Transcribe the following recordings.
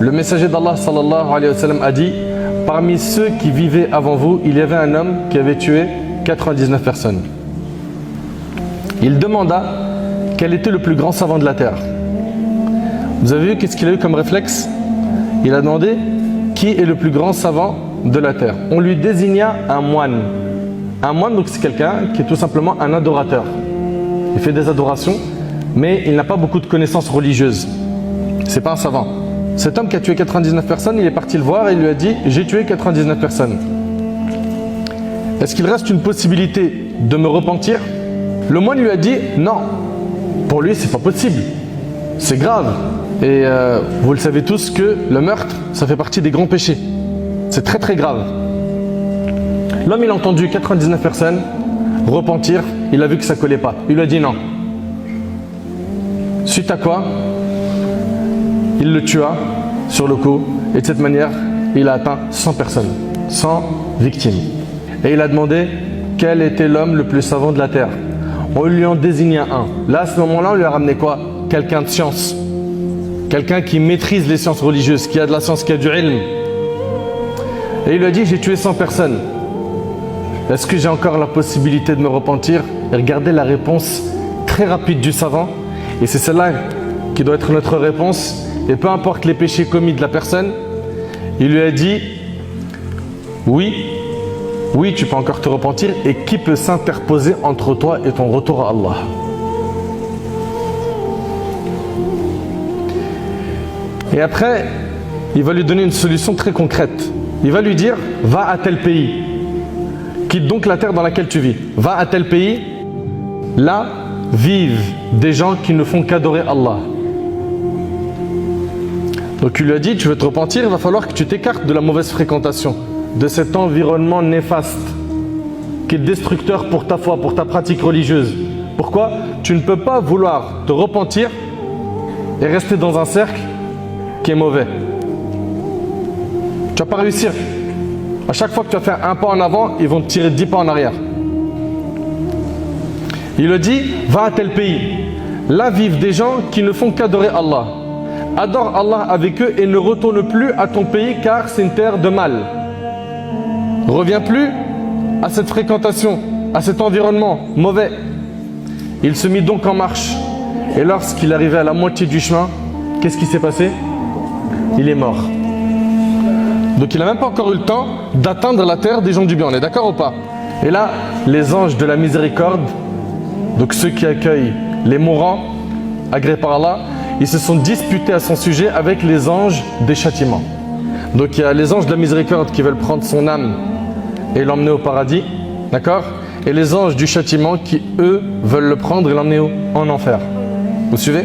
Le messager d'Allah sallallahu alayhi wa sallam a dit: parmi ceux qui vivaient avant vous, il y avait un homme qui avait tué 99 personnes. Il demanda quel était le plus grand savant de la terre. Vous avez vu qu'est-ce qu'il a eu comme réflexe? Il a demandé qui est le plus grand savant de la terre. On lui désigna un moine. Un moine, donc c'est quelqu'un qui est tout simplement un adorateur. Il fait des adorations, mais il n'a pas beaucoup de connaissances religieuses. C'est pas un savant. Cet homme qui a tué 99 personnes, il est parti le voir et il lui a dit: j'ai tué 99 personnes. Est-ce qu'il reste une possibilité de me repentir? Le moine lui a dit: non. Pour lui, c'est pas possible. C'est grave. Et vous le savez tous que le meurtre, ça fait partie des grands péchés. C'est très très grave. L'homme, il a entendu 99 personnes repentir, il a vu que ça collait pas. Il lui a dit non. Suite à quoi, il le tua sur le coup et de cette manière, il a atteint 100 personnes, 100 victimes. Et il a demandé quel était l'homme le plus savant de la terre. On lui en désignait un. Là, à ce moment-là, on lui a ramené quoi? Quelqu'un de science. Quelqu'un qui maîtrise les sciences religieuses, qui a de la science, qui a du ilm. Et il lui a dit: j'ai tué 100 personnes. Est-ce que j'ai encore la possibilité de me repentir? Et regardez la réponse très rapide du savant. Et c'est celle-là qui doit être notre réponse. Et peu importe les péchés commis de la personne, il lui a dit: oui, oui, tu peux encore te repentir. Et qui peut s'interposer entre toi et ton retour à Allah? Et après, il va lui donner une solution très concrète. Il va lui dire: va à tel pays. Quitte donc la terre dans laquelle tu vis. Va à tel pays. Là, vivent des gens qui ne font qu'adorer Allah. Donc il lui a dit: tu veux te repentir, il va falloir que tu t'écartes de la mauvaise fréquentation, de cet environnement néfaste qui est destructeur pour ta foi, pour ta pratique religieuse. Pourquoi? Tu ne peux pas vouloir te repentir et rester dans un cercle qui est mauvais. Tu vas pas réussir. À chaque fois que tu vas faire un pas en avant, ils vont te tirer 10 pas en arrière. Il lui dit: va à tel pays. Là vivent des gens qui ne font qu'adorer Allah. Adore Allah avec eux et ne retourne plus à ton pays car c'est une terre de mal. Reviens plus à cette fréquentation, à cet environnement mauvais. Il se mit donc en marche. Et lorsqu'il arrivait à la moitié du chemin, qu'est-ce qui s'est passé? Il est mort. Donc il n'a même pas encore eu le temps d'atteindre la terre des gens du bien. On est d'accord ou pas? Et là, les anges de la miséricorde, donc ceux qui accueillent les mourants agréés par Allah, ils se sont disputés à son sujet avec les anges des châtiments. Donc il y a les anges de la miséricorde qui veulent prendre son âme et l'emmener au paradis, d'accord? Et les anges du châtiment qui, eux, veulent le prendre et l'emmener en enfer. Vous suivez?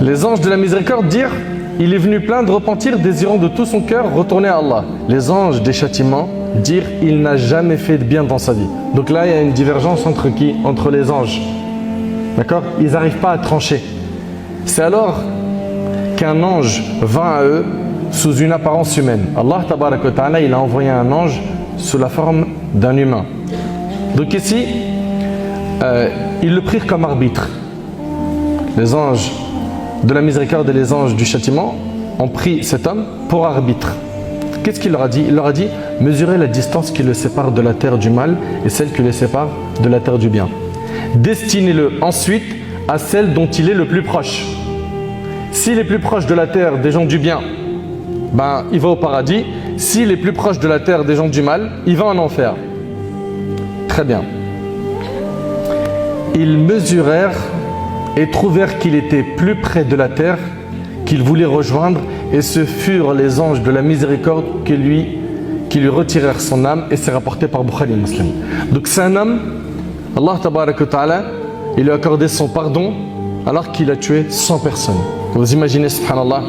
Les anges de la miséricorde dirent: il est venu plein de repentir, désirant de tout son cœur retourner à Allah. Les anges des châtiments dirent: il n'a jamais fait de bien dans sa vie. Donc là, il y a une divergence entre qui? Entre les anges. D'accord? Ils n'arrivent pas à trancher. C'est alors qu'un ange vint à eux sous une apparence humaine. Allah tabarak wa ta'ala, il a envoyé un ange sous la forme d'un humain. Donc ici, ils le prirent comme arbitre. Les anges de la miséricorde et les anges du châtiment ont pris cet homme pour arbitre. Qu'est-ce qu'il leur a dit? Il leur a dit: mesurez la distance qui le sépare de la terre du mal et celle qui le sépare de la terre du bien. Destinez-le ensuite à celle dont il est le plus proche. S'il est plus proche de la terre des gens du bien, ben, il va au paradis. S'il est plus proche de la terre des gens du mal, il va en enfer. Très bien. Ils mesurèrent et trouvèrent qu'il était plus près de la terre qu'ils voulaient rejoindre, et ce furent les anges de la miséricorde qui lui retirèrent son âme, et c'est rapporté par Bukhari et Muslim. Donc c'est un homme, Allah tabaraka wa ta'ala, il lui a accordé son pardon alors qu'il a tué 100 personnes. Vous imaginez, subhanallah,